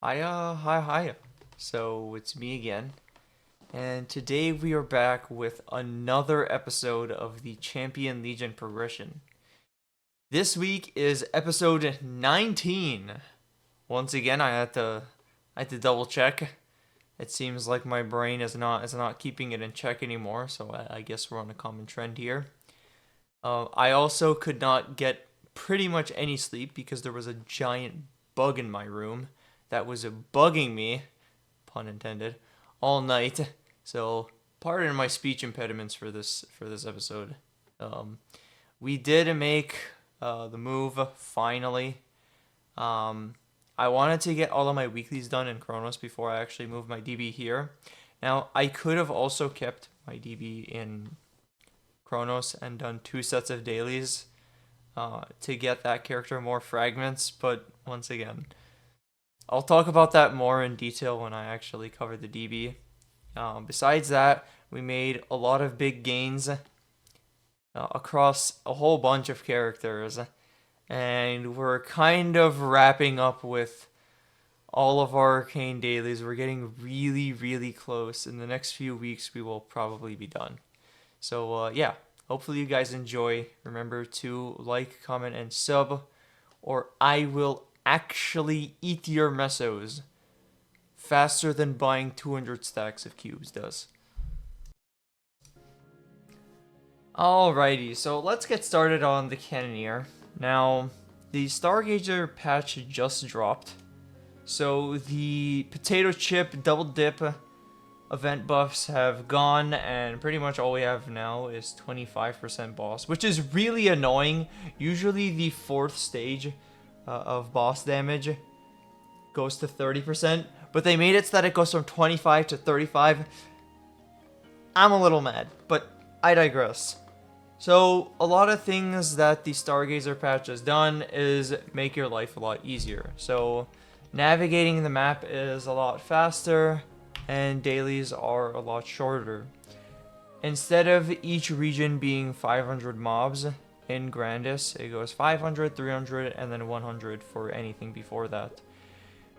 Hi. So it's me again, and today we are back with another episode of the Champion Legion progression. This week is episode 19. Once again, I had to double check. It seems like my brain is not keeping it in check anymore, so I guess we're on a common trend here. I also could not get pretty much any sleep because there was a giant bug in my room that was bugging me, pun intended, all night. So pardon my speech impediments for this episode. Um, we did make the move finally. Um, I wanted to get all of my weeklies done in Kronos before I actually moved my DB here. Now I could have also kept my DB in Kronos and done 2 sets of dailies to get that character more fragments, but once again, I'll talk about that more in detail when I actually cover the DB. Besides that, we made a lot of big gains across a whole bunch of characters, and we're kind of wrapping up with all of our arcane dailies. We're getting really close. In the next few weeks, we will probably be done. So, yeah, hopefully you guys enjoy. Remember to like, comment, and sub, or I will actually eat your mesos faster than buying 200 stacks of cubes does. Alrighty, so let's get started on the Cannoneer. Now, the Stargazer patch just dropped, so the potato chip double dip event buffs have gone, and pretty much all we have now is 25% boss, which is really annoying. Usually the 4th stage of boss damage goes to 30%, but they made it so that it goes from 25 to 35. I'm a little mad, but I digress. So, a lot of things that the Stargazer patch has done is make your life a lot easier. So, navigating the map is a lot faster, and dailies are a lot shorter. Instead of each region being 500 mobs in Grandis, it goes 500, 300, and then 100 for anything before that.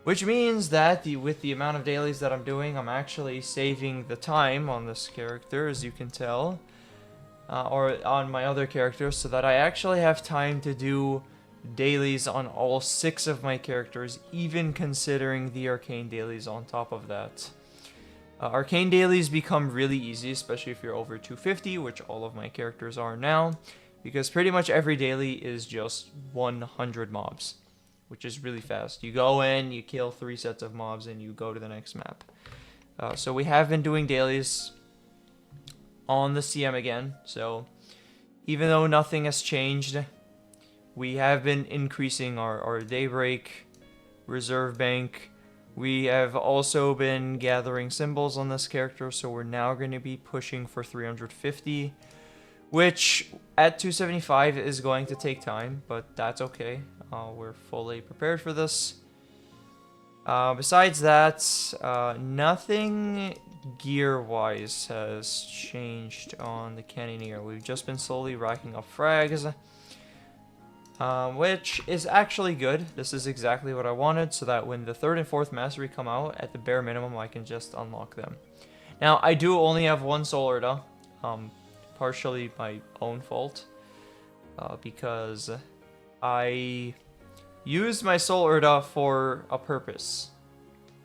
Which means that with the amount of dailies that I'm doing, I'm actually saving the time on this character, as you can tell. Or on my other characters, so that I actually have time to do dailies on all 6 of my characters, even considering the arcane dailies on top of that. Arcane dailies become really easy, especially if you're over 250, which all of my characters are now, because pretty much every daily is just 100 mobs, which is really fast. You go in, you kill 3 sets of mobs, and you go to the next map. So we have been doing dailies on the CM again, so even though nothing has changed, we have been increasing our daybreak reserve bank. We have also been gathering symbols on this character, so we're now going to be pushing for 350, which at 275 is going to take time, but that's okay. We're fully prepared for this. Besides that, nothing gear-wise has changed on the Cannoneer. We've just been slowly racking up frags, which is actually good. This is exactly what I wanted, so that when the 3rd and 4th mastery come out, at the bare minimum, I can just unlock them. Now, I do only have one Soul Urda, partially my own fault, because I used my Soul Urda for a purpose.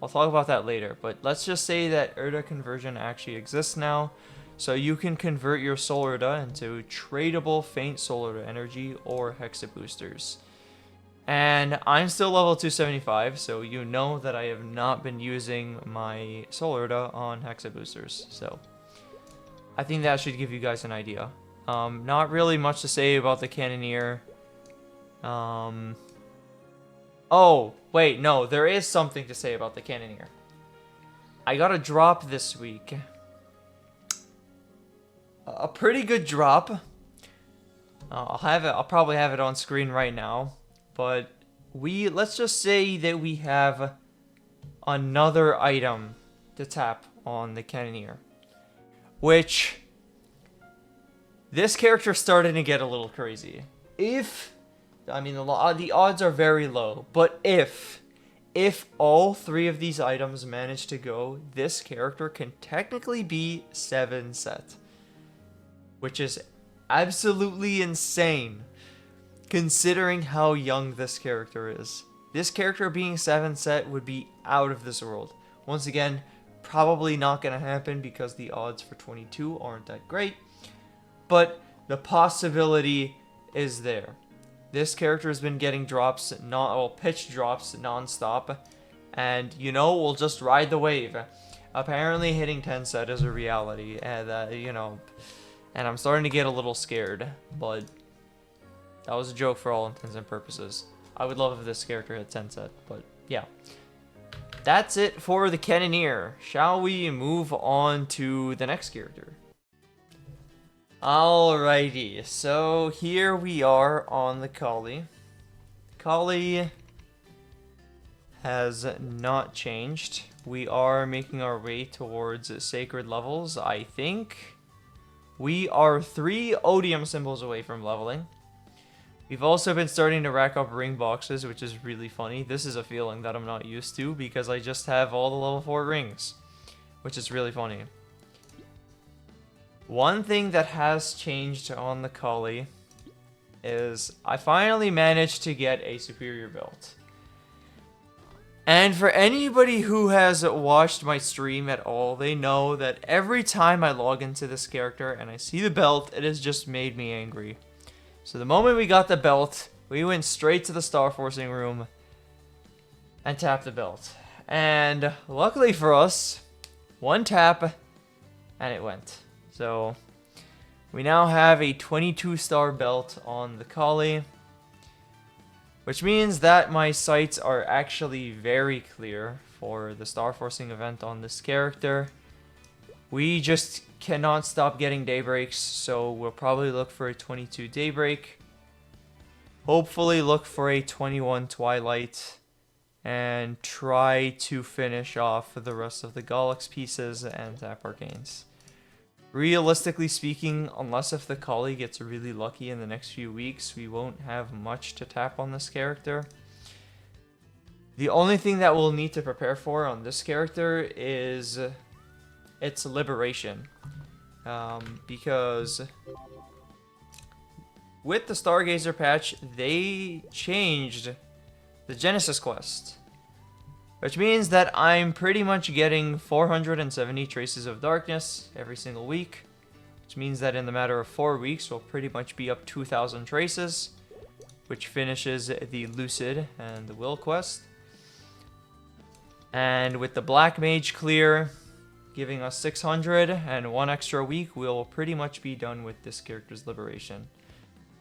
I'll talk about that later, but let's just say that Urda conversion actually exists now, so you can convert your Soul Urda into tradable Faint Soul Urda energy or Hexa boosters. And I'm still level 275, so you know that I have not been using my Soul Urda on Hexa boosters, so I think that should give you guys an idea. Not really much to say about the Cannoneer. Oh, wait, no, there is something to say about the Cannoneer. I got a drop this week. A pretty good drop. I'll probably have it on screen right now. But let's just say that we have another item to tap on the Cannoneer. Which, this character started to get a little crazy. The odds are very low, but if if all 3 of these items manage to go, this character can technically be 7 set. Which is absolutely insane, considering how young this character is. This character being 7 set would be out of this world. Once again, probably not going to happen because the odds for 22 aren't that great. But the possibility is there. This character has been getting drops, pitch drops non-stop. And, you know, we'll just ride the wave. Apparently hitting 10 set is a reality. And, you know, and I'm starting to get a little scared. But that was a joke for all intents and purposes. I would love if this character hit 10 set, but yeah. That's it for the Cannoneer. Shall we move on to the next character? Alrighty, so here we are on the Khali. Khali has not changed. We are making our way towards sacred levels, I think. We are 3 odium symbols away from leveling. We've also been starting to rack up ring boxes, which is really funny. This is a feeling that I'm not used to because I just have all the level 4 rings, which is really funny. One thing that has changed on the Khali is I finally managed to get a superior belt. And for anybody who has watched my stream at all, they know that every time I log into this character and I see the belt, it has just made me angry. So the moment we got the belt, we went straight to the Star Forcing room and tapped the belt. And luckily for us, 1 tap and it went. So we now have a 22-star belt on the Khali, which means that my sights are actually very clear for the Star Forcing event on this character. We just cannot stop getting daybreaks, so we'll probably look for a 22 daybreak. Hopefully look for a 21 twilight. And try to finish off the rest of the Gollux pieces and tap arcanes. Realistically speaking, unless if the Khali gets really lucky in the next few weeks, we won't have much to tap on this character. The only thing that we'll need to prepare for on this character is its liberation. Because with the Stargazer patch, they changed the Genesis quest. Which means that I'm pretty much getting 470 Traces of Darkness every single week. Which means that in the matter of 4 weeks, we'll pretty much be up 2,000 Traces. Which finishes the Lucid and the Will quest. And with the Black Mage clear, giving us 600 and 1 extra week, we'll pretty much be done with this character's liberation.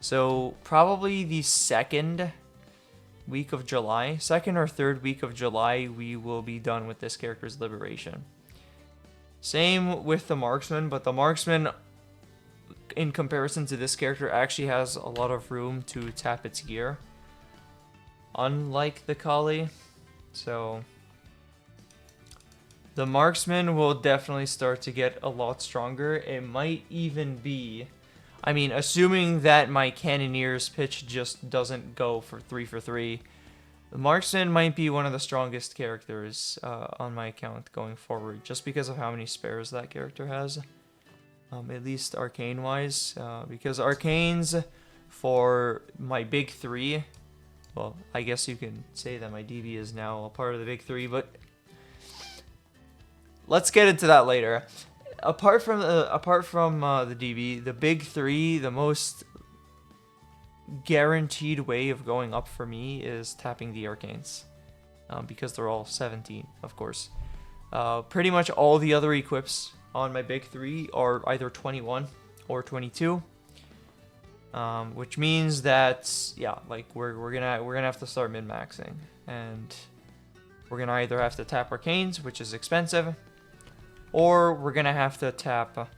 So probably the second week of July, 2nd or 3rd week of July, we will be done with this character's liberation. Same with the Marksman, but the Marksman, in comparison to this character, actually has a lot of room to tap its gear, unlike the Khali. So the Marksman will definitely start to get a lot stronger. It might even be, I mean, assuming that my Cannoneer's pitch just doesn't go for 3 for 3, the Marksman might be one of the strongest characters on my account going forward, just because of how many spares that character has, at least arcane-wise, because arcanes for my big 3, well, I guess you can say that my DB is now a part of the big 3, but let's get into that later. Apart from the DB, the big 3, the most guaranteed way of going up for me is tapping the arcanes, because they're all 17, of course. Pretty much all the other equips on my big 3 are either 21 or 22, which means that like we're gonna have to start min-maxing, and we're gonna either have to tap arcanes, which is expensive, or we're gonna have to tap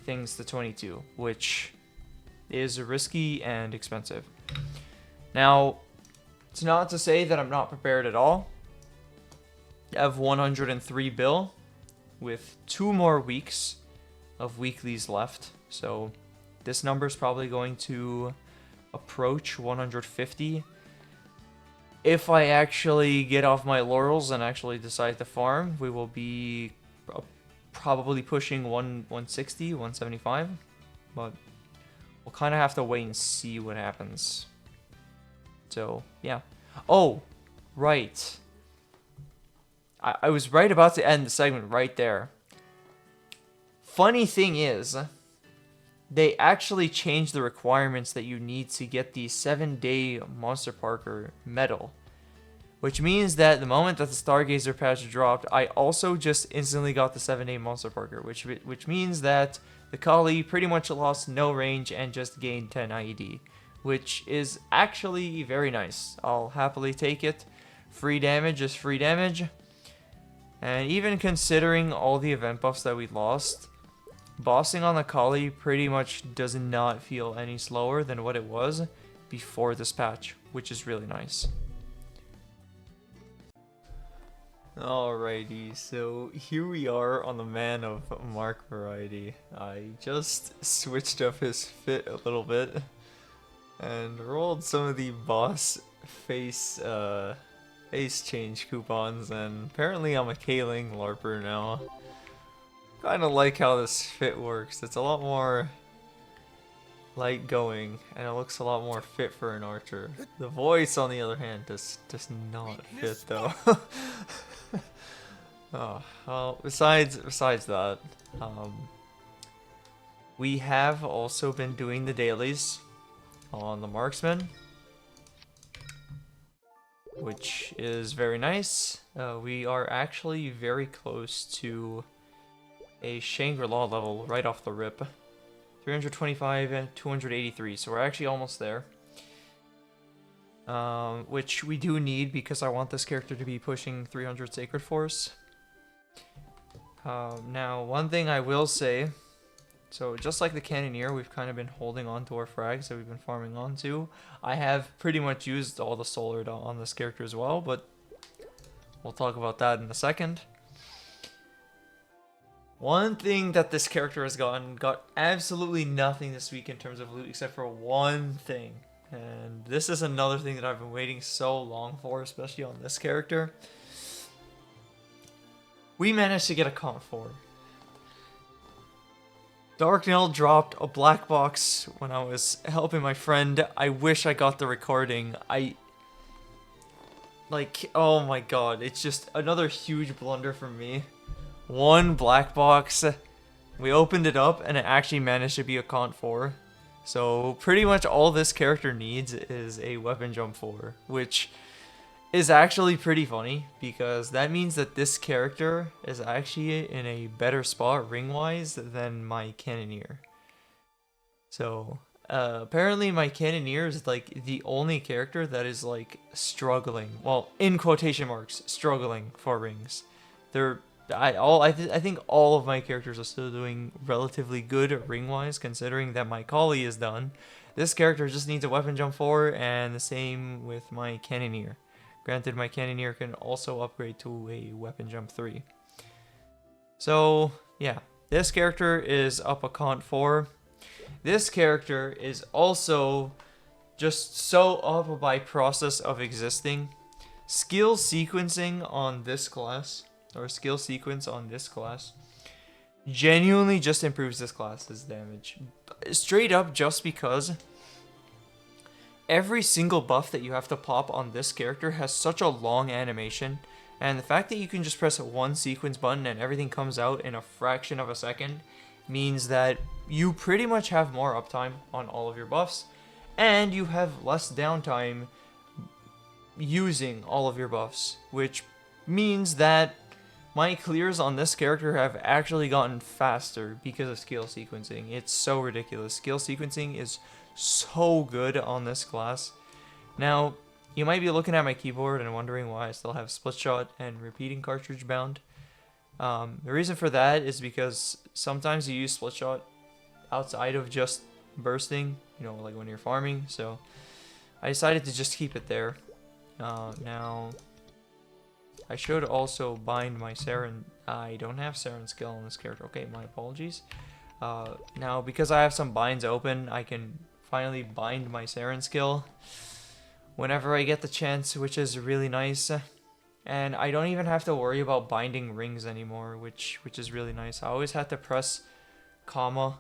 things to 22, which is risky and expensive. Now, it's not to say that I'm not prepared at all. I have 103 bill with 2 more weeks of weeklies left, so this number is probably going to approach 150. if I actually get off my laurels and actually decide to farm, we will be probably pushing 160, 175. But we'll kind of have to wait and see what happens. So, yeah. Oh, right. I was right about to end the segment right there. Funny thing is, they actually changed the requirements that you need to get the 7-day Monster Parker medal. Which means that the moment that the Stargazer patch dropped, I also just instantly got the 7-day Monster Parker. Which means that the Khali pretty much lost no range and just gained 10 IED. Which is actually very nice. I'll happily take it. Free damage is free damage. And even considering all the event buffs that we lost, bossing on the Khali pretty much does not feel any slower than what it was before this patch, which is really nice. Alrighty, so here we are on the Man of Mark variety. I just switched up his fit a little bit and rolled some of the boss face change coupons, and apparently I'm a K-Ling LARPer now. Kinda like how this fit works. It's a lot more light going, and it looks a lot more fit for an archer. The voice, on the other hand, does not fit though. Oh, well, besides that, we have also been doing the dailies on the Marksman, which is very nice. We are actually very close to a Shangri-La level right off the rip. 325 and 283, so we're actually almost there. Which we do need because I want this character to be pushing 300 Sacred Force. Now, one thing I will say, so just like the Cannoneer, we've kind of been holding on to our frags that we've been farming onto. I have pretty much used all the solar on this character as well, but we'll talk about that in a second. One thing that this character has got absolutely nothing this week in terms of loot except for one thing. And this is another thing that I've been waiting so long for, especially on this character. We managed to get a Comp 4. Darknail dropped a black box when I was helping my friend. I wish I got the recording. Oh my god, it's just another huge blunder for me. One black box, we opened it up and it actually managed to be a Comp 4. So pretty much all this character needs is a weapon jump 4, which is actually pretty funny because that means that this character is actually in a better spot ring-wise than my Cannoneer. So apparently my Cannoneer is like the only character that is like struggling, well, in quotation marks, struggling for rings. I think all of my characters are still doing relatively good ring-wise, considering that my Khali is done. This character just needs a weapon jump 4, and the same with my Cannoneer. Granted, my Cannoneer can also upgrade to a weapon jump 3. So, yeah. This character is up a Comp 4. This character is also just so up by process of existing. Skill sequencing on this class, or skill sequence on this class, genuinely just improves this class's damage. Straight up, just because every single buff that you have to pop on this character has such a long animation, and the fact that you can just press one sequence button and everything comes out in a fraction of a second means that you pretty much have more uptime on all of your buffs, and you have less downtime using all of your buffs, which means that my clears on this character have actually gotten faster because of skill sequencing. It's so ridiculous. Skill sequencing is so good on this class. Now, you might be looking at my keyboard and wondering why I still have split shot and repeating cartridge bound. The reason for that is because sometimes you use split shot outside of just bursting, you know, like when you're farming, so I decided to just keep it there. Now, I should also bind my Saren. I don't have Saren skill on this character. Okay, my apologies. Now, because I have some binds open, I can finally bind my Saren skill. whenever I get the chance, which is really nice. And I don't even have to worry about binding rings anymore, which is really nice. I always had to press comma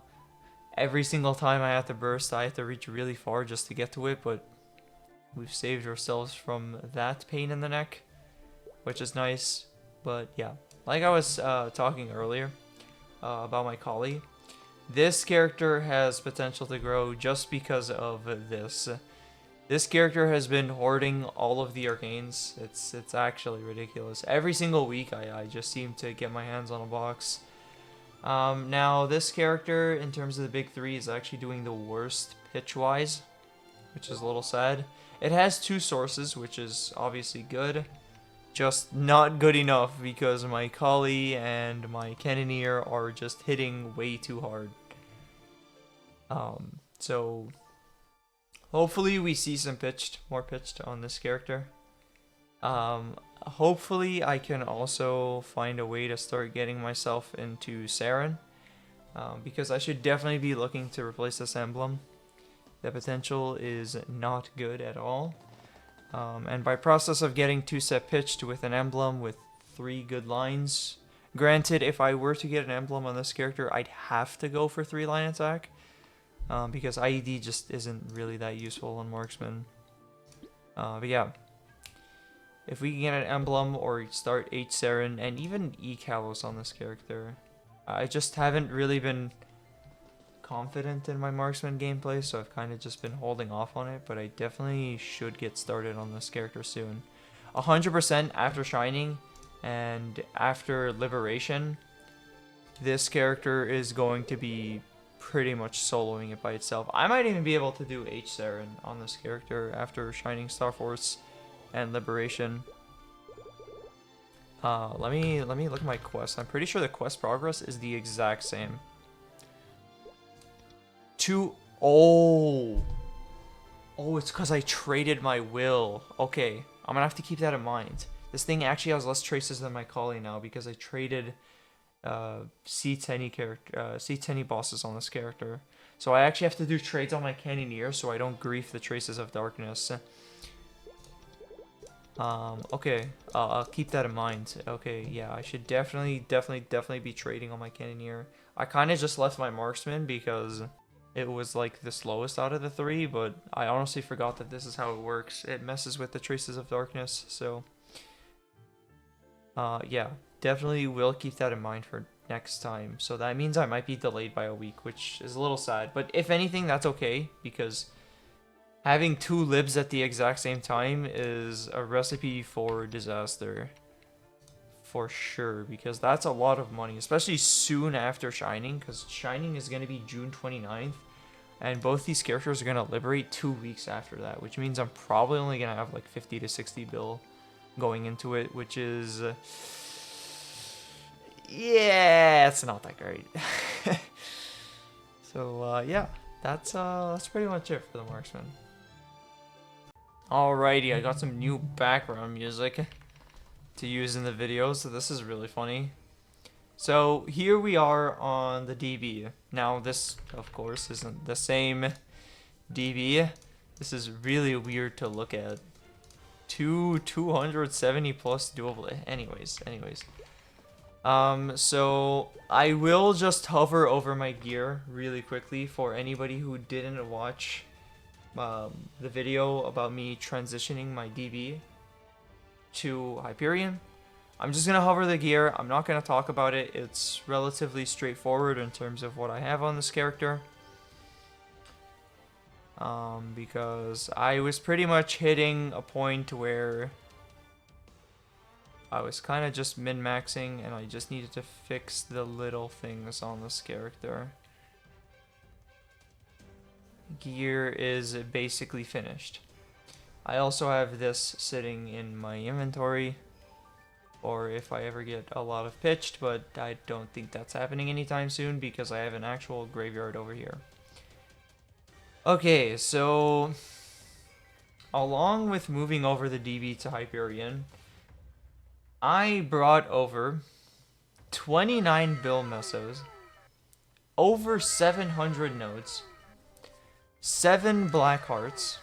every single time I had to burst. I had to reach really far just to get to it, but we've saved ourselves from that pain in the neck, which is nice. But yeah, like I was talking earlier about my Khali, this character has potential to grow just because of this. This character has been hoarding all of the arcanes. It's actually ridiculous. Every single week I just seem to get my hands on a box. Now this character, in terms of the big three, is actually doing the worst pitch-wise, which is a little sad. It has 2 sources, which is obviously good. Just not good enough because my Khali and my Cannoneer are just hitting way too hard. So hopefully we see some more pitched on this character. Hopefully I can also find a way to start getting myself into Saren, because I should definitely be looking to replace this emblem. The potential is not good at all. And by process of getting 2-set pitched with an emblem with 3 good lines, granted, if I were to get an emblem on this character, I'd have to go for 3-line attack, because IED just isn't really that useful on Marksman. But yeah, if we can get an emblem or start H Saren and even E Kalos on this character, I just haven't really been confident in my Marksman gameplay, so I've kind of just been holding off on it, but I definitely should get started on this character soon. 100% after Shining and after Liberation, this character is going to be pretty much soloing it by itself. I might even be able to do H Saren on this character after Shining Star Force and Liberation. Let me look at my quest. I'm pretty sure the quest progress is the exact same. Oh, it's because I traded my will. Okay, I'm gonna have to keep that in mind. This thing actually has less traces than my Khali now because I traded C10 bosses on this character. So I actually have to do trades on my Cannoneer so I don't grief the traces of darkness. Okay, I'll keep that in mind. Okay, yeah, I should definitely be trading on my Cannoneer. I kind of just left my Marksman because it was like the slowest out of the 3, but I honestly forgot that this is how it works. It messes with the traces of darkness, so yeah, definitely will keep that in mind for next time. So that means I might be delayed by a week, which is a little sad, but if anything, that's okay, because having 2 libs at the exact same time is a recipe for disaster. For sure, because that's a lot of money, especially soon after Shining, because Shining is going to be June 29th, and both these characters are going to liberate 2 weeks after that, which means I'm probably only going to have like 50 to 60 bill going into it, which is... yeah, it's not that great. So, yeah, that's pretty much it for the Marksman. Alrighty, I got some new background music to use in the video, so this is really funny. So here we are on the DB. Now this, of course, isn't the same DB. This is really weird to look at. 270 plus doable. Anyways. So I will just hover over my gear really quickly for anybody who didn't watch the video about me transitioning my DB to Hyperion. I'm just going to hover the gear. I'm not going to talk about it. It's relatively straightforward in terms of what I have on this character. Because I was pretty much hitting a point where I was kind of just min-maxing and I just needed to fix the little things on this character. Gear is basically finished. I also have this sitting in my inventory, or if I ever get a lot of pitched, but I don't think that's happening anytime soon because I have an actual graveyard over here. Okay, so along with moving over the DB to Hyperion, I brought over 29 bill mesos, over 700 nodes, 7 black hearts,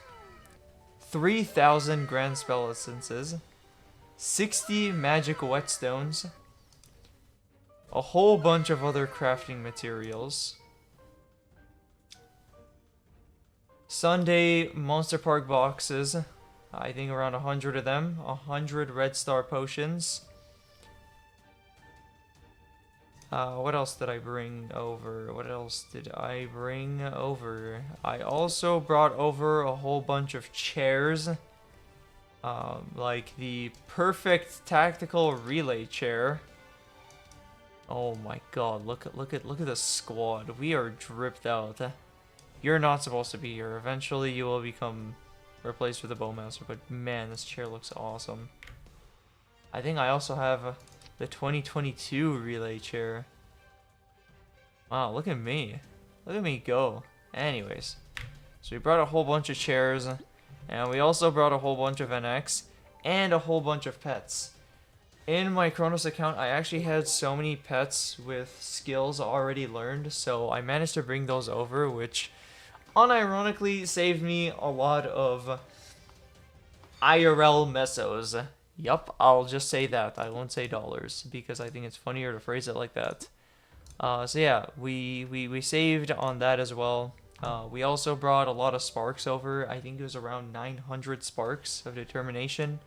3,000 Grand Spell Essences, 60 Magic Whetstones, a whole bunch of other crafting materials, Sunday Monster Park boxes, I think around 100 of them, 100 Red Star Potions. What else did I bring over? I also brought over a whole bunch of chairs. Like the perfect tactical relay chair. Oh my god, look at the squad. We are dripped out. You're not supposed to be here. Eventually you will become replaced with a Bowmaster, but man, this chair looks awesome. I think I also have the 2022 relay chair. Wow, look at me. Look at me go. Anyways, so we brought a whole bunch of chairs, and we also brought a whole bunch of NX and a whole bunch of pets. In my Kronos account, I actually had so many pets with skills already learned, so I managed to bring those over, which unironically saved me a lot of IRL mesos. Yup, I'll just say that. I won't say dollars, because I think it's funnier to phrase it like that. So yeah, we saved on that as well. We also brought a lot of sparks over. I think it was around 900 sparks of determination,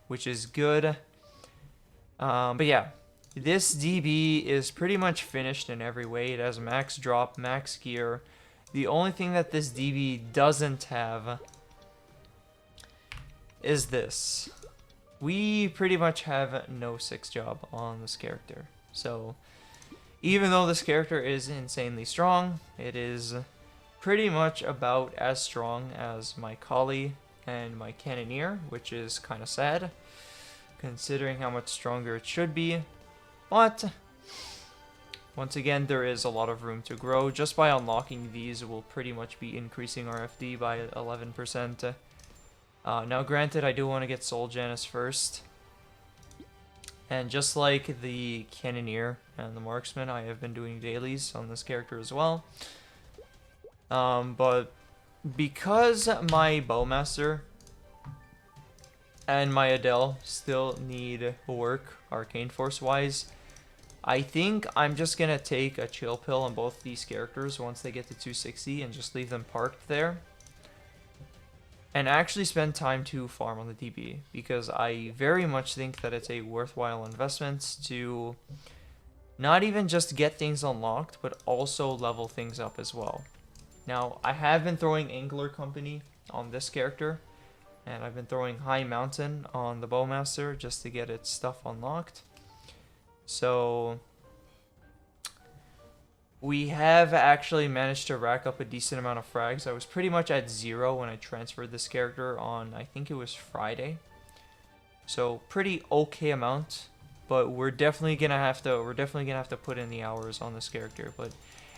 which is good. But yeah, this DB is pretty much finished in every way. It has max drop, max gear. The only thing that this DB doesn't have is this. We pretty much have no 6 job on this character. So even though this character is insanely strong, it is pretty much about as strong as my Khali and my Cannoneer, which is kind of sad, considering how much stronger it should be. But once again, there is a lot of room to grow. Just by unlocking these, we'll pretty much be increasing our FD by 11%. Now granted, I do want to get Soul Janus first. And just like the Cannoneer and the Marksman, I have been doing dailies on this character as well. But because my Bowmaster and my Adele still need work Arcane Force wise, I think I'm just gonna take a chill pill on both these characters once they get to 260 and just leave them parked there. And actually spend time to farm on the DB, because I very much think that it's a worthwhile investment to not even just get things unlocked, but also level things up as well. Now, I have been throwing Angler Company on this character, and I've been throwing High Mountain on the Bowmaster just to get its stuff unlocked. So we have actually managed to rack up a decent amount of frags. I was pretty much at 0 when I transferred this character on, I think it was Friday. So pretty okay amount, but we're definitely gonna have to put in the hours on this character. But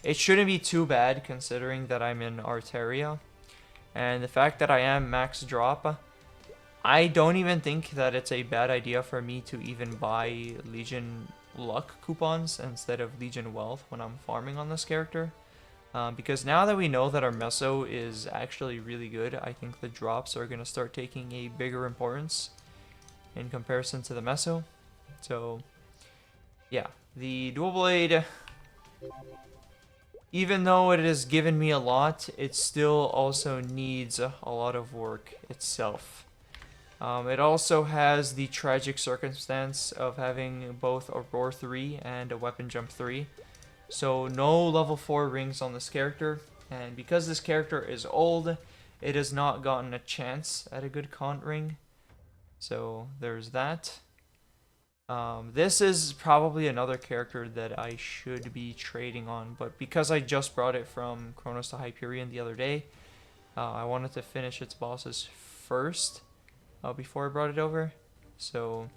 it shouldn't be too bad considering that I'm in Arteria, and the fact that I am max drop. I don't even think that it's a bad idea for me to even buy Legion Luck coupons instead of Legion Wealth when I'm farming on this character. Because now that we know that our Meso is actually really good, I think the drops are going to start taking a bigger importance in comparison to the Meso. So, yeah, the Dual Blade, even though it has given me a lot, it still also needs a lot of work itself. It also has the tragic circumstance of having both a Roar 3 and a Weapon Jump 3. So no level 4 rings on this character, and because this character is old, it has not gotten a chance at a good Cont ring. So there's that. This is probably another character that I should be trading on, but because I just brought it from Kronos to Hyperion the other day, I wanted to finish its bosses first. Before I brought it over. So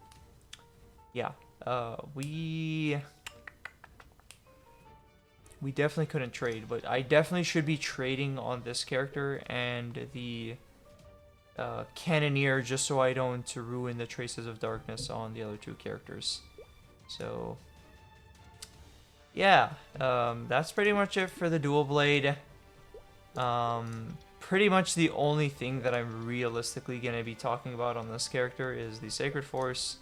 yeah, we definitely couldn't trade, but I definitely should be trading on this character and the Cannoneer, just so I don't ruin the Traces of Darkness on the other 2 characters. So yeah, that's pretty much it for the Dual Blade. pretty much the only thing that I'm realistically going to be talking about on this character is the Sacred Force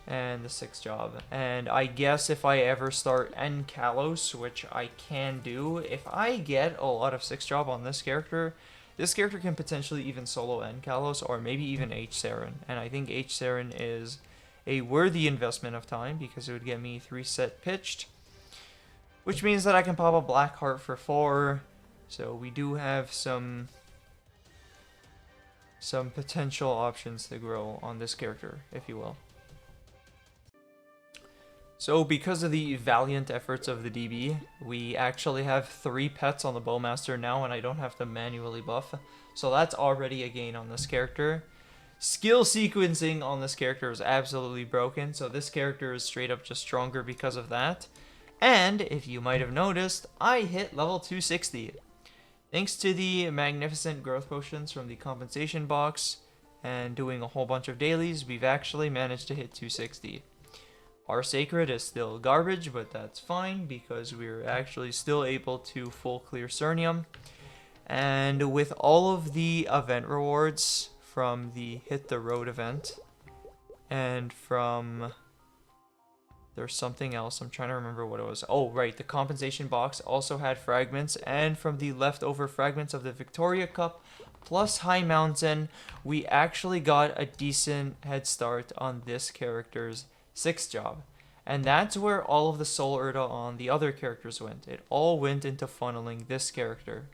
and the 6th job. And I guess if I ever start N Kalos, which I can do, if I get a lot of 6th job on this character can potentially even solo N Kalos or maybe even H Saren. And I think H Saren is a worthy investment of time because it would get me 3 set pitched, which means that I can pop a Black Heart for 4. So we do have some potential options to grow on this character, if you will. So because of the valiant efforts of the DB, we actually have 3 pets on the Bowmaster now, and I don't have to manually buff. So that's already a gain on this character. Skill sequencing on this character is absolutely broken, so this character is straight up just stronger because of that. And, if you might have noticed, I hit level 260. Thanks to the magnificent growth potions from the compensation box and doing a whole bunch of dailies, we've actually managed to hit 260. Our Sacred is still garbage, but that's fine because we're actually still able to full clear Cernium. And with all of the event rewards from the Hit the Road event, and from... there's something else, I'm trying to remember what it was. Oh, right, the compensation box also had fragments, and from the leftover fragments of the Victoria Cup, plus High Mountain, we actually got a decent head start on this character's 6th job. And that's where all of the Soul Urda on the other characters went. It all went into funneling this character.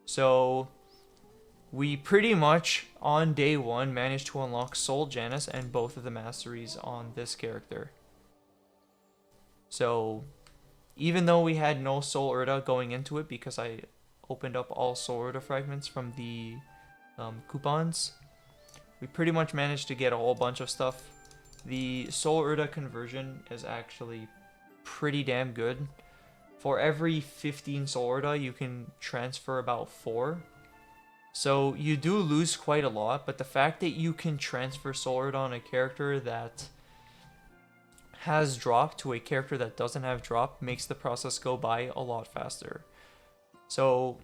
So we pretty much, on day 1, managed to unlock Soul Janus and both of the masteries on this character. So even though we had no Soul Urda going into it because I opened up all Soul Urda fragments from the coupons, we pretty much managed to get a whole bunch of stuff. The Soul Urda conversion is actually pretty damn good. For every 15 Soul Urda, you can transfer about 4. So you do lose quite a lot, but the fact that you can transfer Soul Urda on a character that has drop to a character that doesn't have drop makes the process go by a lot faster. So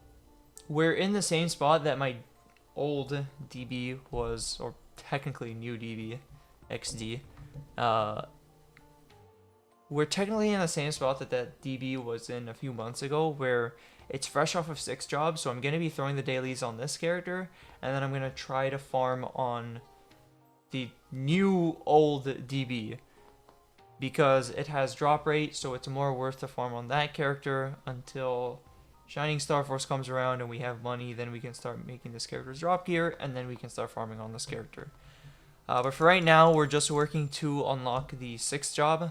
we're in the same spot that my old DB was, or technically new DB, XD. We're technically in the same spot that DB was in a few months ago, where it's fresh off of 6 jobs, so I'm going to be throwing the dailies on this character, and then I'm going to try to farm on the new old DB, because it has drop rate, so it's more worth to farm on that character until Shining Star Force comes around and we have money. Then we can start making this character's drop gear, and then we can start farming on this character. But for right now, we're just working to unlock the 6th job.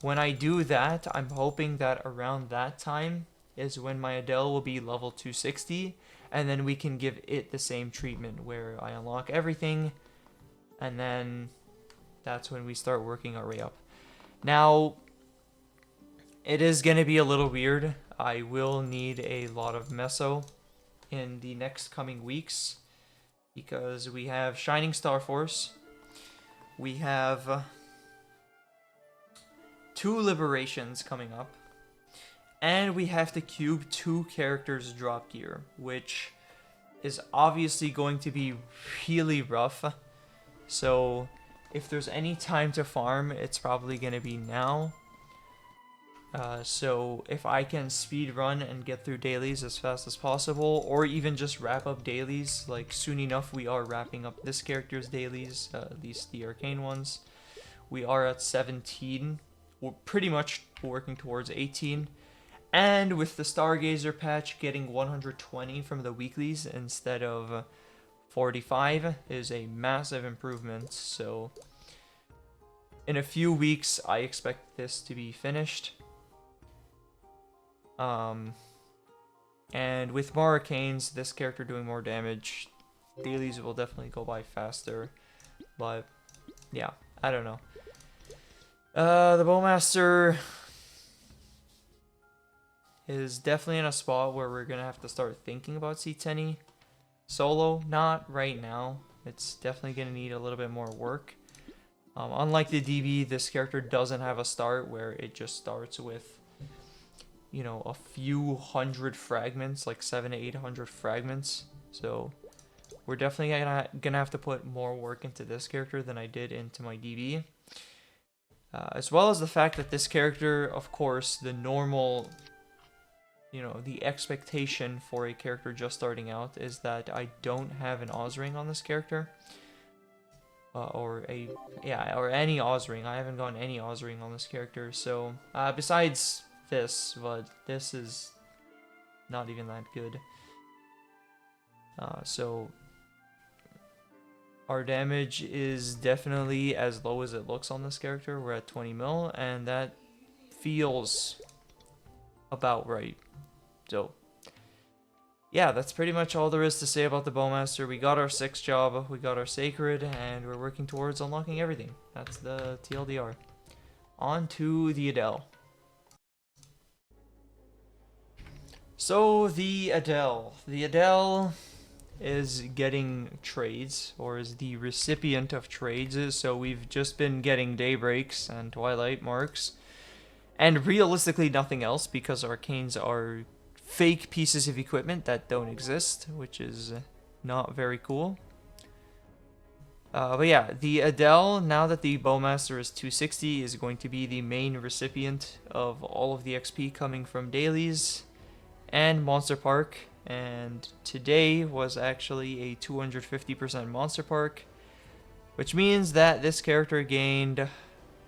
When I do that, I'm hoping that around that time is when my Adele will be level 260, and then we can give it the same treatment where I unlock everything, and then that's when we start working our way up. Now, it is going to be a little weird. I will need a lot of meso in the next coming weeks, because we have Shining Star Force, we have 2 liberations coming up, and we have to cube 2 characters drop gear, which is obviously going to be really rough. So if there's any time to farm, it's probably going to be now. So if I can speed run and get through dailies as fast as possible, or even just wrap up dailies, like soon enough we are wrapping up this character's dailies, at least the arcane ones. We are at 17. We're pretty much working towards 18. And with the Stargazer patch, getting 120 from the weeklies instead of 45 is a massive improvement. So in a few weeks, I expect this to be finished. And with more arcanes, this character doing more damage, dailies will definitely go by faster. But yeah, I don't know. The Bowmaster is definitely in a spot where we're gonna have to start thinking about C10 solo. Not right now. It's definitely gonna need a little bit more work. Unlike the DB, this character doesn't have a start where it just starts with, you know, a few hundred fragments, like 700 to 800 fragments. So we're definitely gonna have to put more work into this character than I did into my DB. As well as the fact that this character, of course, the normal, you know, the expectation for a character just starting out is that I don't have an Oz ring on this character. Or any Oz ring. I haven't gotten any Oz ring on this character. So, besides this, but this is not even that good. So our damage is definitely as low as it looks on this character. We're at 20 mil, and that feels about right. So yeah, that's pretty much all there is to say about the Bowmaster. We got our 6th job, we got our Sacred, and we're working towards unlocking everything. That's the TLDR. On to the Adele. So, the Adele. The Adele is getting trades, or is the recipient of trades. So we've just been getting Daybreaks and Twilight Marks, and realistically nothing else, because Arcanes are fake pieces of equipment that don't exist, which is not very cool. But yeah, the Adele, now that the Bowmaster is 260, is going to be the main recipient of all of the XP coming from dailies and Monster Park. And today was actually a 250% Monster Park, which means that this character gained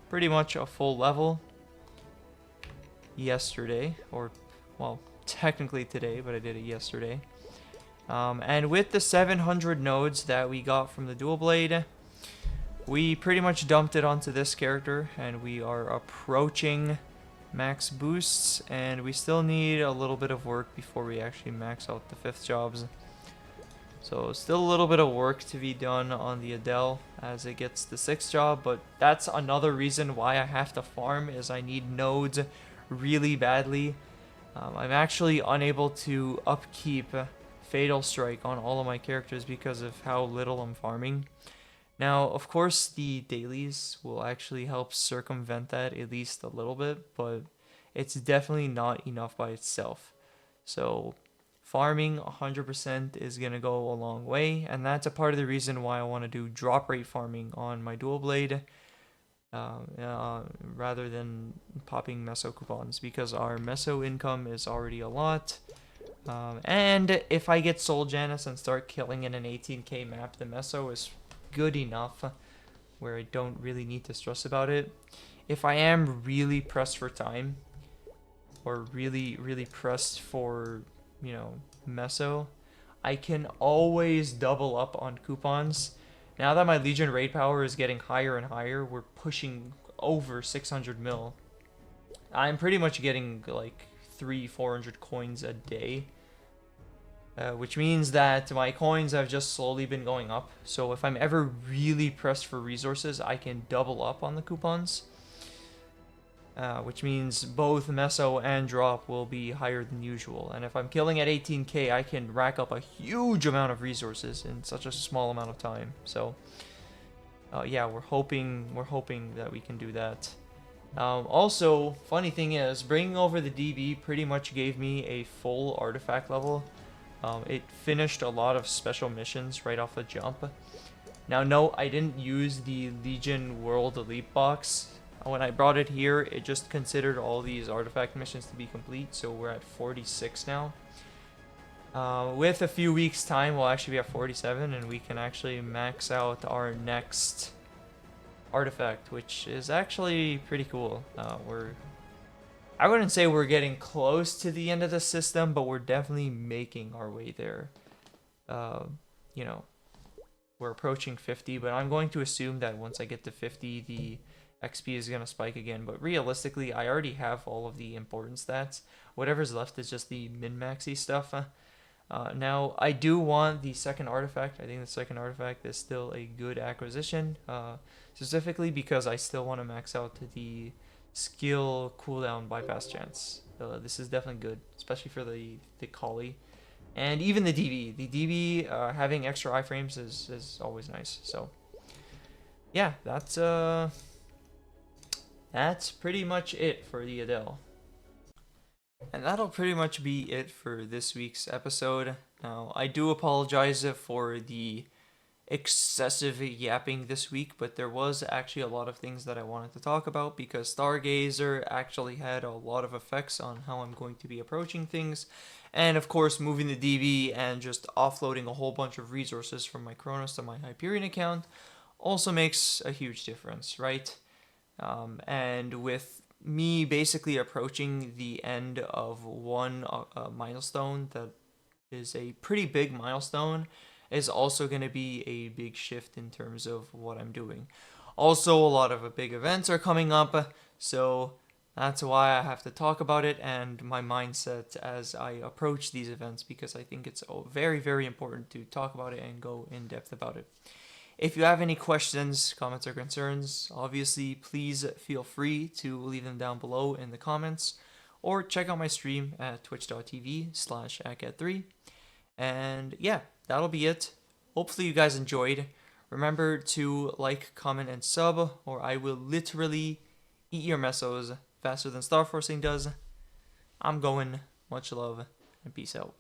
pretty much a full level yesterday, or, well, technically today, but I did it yesterday. And with the 700 nodes that we got from the dual blade, we pretty much dumped it onto this character, and we are approaching max boosts, and we still need a little bit of work before we actually max out the 5th jobs. So still a little bit of work to be done on the Adele as it gets the 6th job, but that's another reason why I have to farm, is I need nodes really badly. I'm actually unable to upkeep Fatal Strike on all of my characters because of how little I'm farming. Now, of course, the dailies will actually help circumvent that at least a little bit, but it's definitely not enough by itself. So farming 100% is going to go a long way, and that's a part of the reason why I want to do drop rate farming on my dual blade rather than popping meso coupons, because our meso income is already a lot. And if I get Soul Janus and start killing in an 18k map, the meso is good enough where I don't really need to stress about it. If I am really pressed for time, or really pressed for, you know, meso, I can always double up on coupons. Now that my Legion raid power is getting higher and higher, we're pushing over 600 mil. I'm pretty much getting like 300-400 coins a day. Which means that my coins have just slowly been going up. So if I'm ever really pressed for resources, I can double up on the coupons. Which means both meso and drop will be higher than usual. And if I'm killing at 18k, I can rack up a huge amount of resources in such a small amount of time. So yeah, we're hoping that we can do that. Also, funny thing is, bringing over the DB pretty much gave me a full artifact level. It finished a lot of special missions right off the jump. Now, no, I didn't use the Legion World Elite box. When I brought it here, it just considered all these artifact missions to be complete, so we're at 46 now. With a few weeks' time, we'll actually be at 47, and we can actually max out our next artifact, which is actually pretty cool. I wouldn't say we're getting close to the end of the system, but we're definitely making our way there. You know, we're approaching 50, but I'm going to assume that once I get to 50, the XP is going to spike again. But realistically, I already have all of the important stats. Whatever's left is just the min-maxy stuff. Now, I do want the 2nd artifact. I think the 2nd artifact is still a good acquisition, specifically because I still want to max out the skill cooldown bypass chance. This is definitely good, especially for the Khali. And even the DB. The DB having extra iframes is always nice. So yeah, that's pretty much it for the Adele. And that'll pretty much be it for this week's episode. Now, I do apologize for the excessive yapping this week, but there was actually a lot of things that I wanted to talk about because Stargazer actually had a lot of effects on how I'm going to be approaching things. And of course, moving the DB and just offloading a whole bunch of resources from my Kronos to my Hyperion account also makes a huge difference, right? And with me basically approaching the end of one milestone that is a pretty big milestone, is also going to be a big shift in terms of what I'm doing. Also, a lot of big events are coming up, so that's why I have to talk about it and my mindset as I approach these events, because I think it's very, very important to talk about it and go in depth about it. If you have any questions, comments, or concerns, obviously, please feel free to leave them down below in the comments, or check out my stream at twitch.tv/acat3. And yeah, that'll be it. Hopefully you guys enjoyed. Remember to like, comment, and sub, or I will literally eat your mesos faster than Star Forcing does. I'm going. Much love, and peace out.